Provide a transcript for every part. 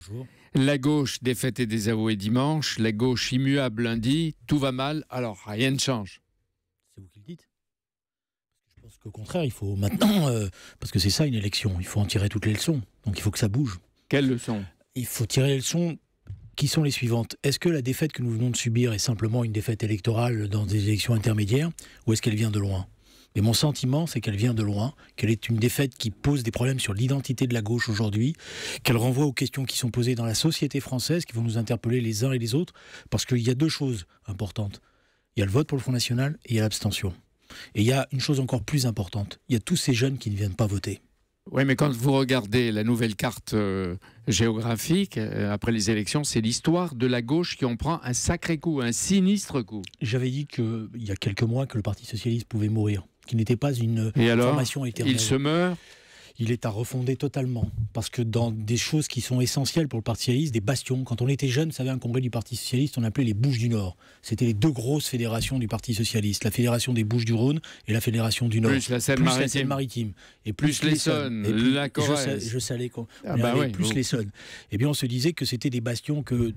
Bonjour. La gauche défaite et désavouée dimanche, la gauche immuable lundi, tout va mal, alors rien ne change. C'est vous qui le dites. Je pense qu'au contraire, il faut maintenant, parce que c'est ça une élection, il faut en tirer toutes les leçons. Donc il faut que ça bouge. Quelles leçons? Il faut tirer les leçons qui sont les suivantes. Est-ce que la défaite que nous venons de subir est simplement une défaite électorale dans des élections intermédiaires, ou est-ce qu'elle vient de loin? Et mon sentiment, c'est qu'elle vient de loin, qu'elle est une défaite qui pose des problèmes sur l'identité de la gauche aujourd'hui, qu'elle renvoie aux questions qui sont posées dans la société française, qui vont nous interpeller les uns et les autres, parce qu'il y a deux choses importantes. Il y a le vote pour le Front National et il y a l'abstention. Et il y a une chose encore plus importante, il y a tous ces jeunes qui ne viennent pas voter. Oui, mais quand vous regardez la nouvelle carte géographique, après les élections, c'est l'histoire de la gauche qui en prend un sacré coup, un sinistre coup. J'avais dit qu'il y a quelques mois que le Parti Socialiste pouvait mourir, qu'il n'était pas une Et alors, formation éternelle. il se meurt. Il est à refonder totalement. Parce que dans des choses qui sont essentielles pour le Parti Socialiste, des bastions, quand on était jeune, vous savez, un congrès du Parti Socialiste, on appelait les Bouches du Nord. C'était les deux grosses fédérations du Parti Socialiste, la Fédération des Bouches-du-Rhône et la Fédération du Nord. Plus la Seine-Maritime. Et Plus l'Essonne, la Corrèze. Je savais qu'on oui, plus l'Essonne. Eh bien, on se disait que c'était des bastions que,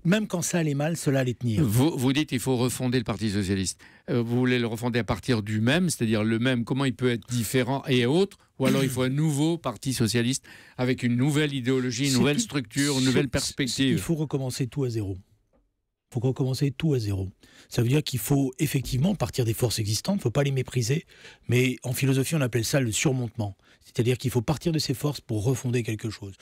même quand ça allait mal, cela allait tenir. Vous dites qu'il faut refonder le Parti Socialiste. Vous voulez le refonder à partir du même, c'est-à-dire le même, comment il peut être différent et autre, ou alors il faut un nouveau Parti Socialiste avec une nouvelle idéologie, une nouvelle structure, une nouvelle perspective. Il faut recommencer tout à zéro. Il faut recommencer tout à zéro. Ça veut dire qu'il faut effectivement partir des forces existantes, il ne faut pas les mépriser, mais en philosophie on appelle ça le surmontement. C'est-à-dire qu'il faut partir de ces forces pour refonder quelque chose.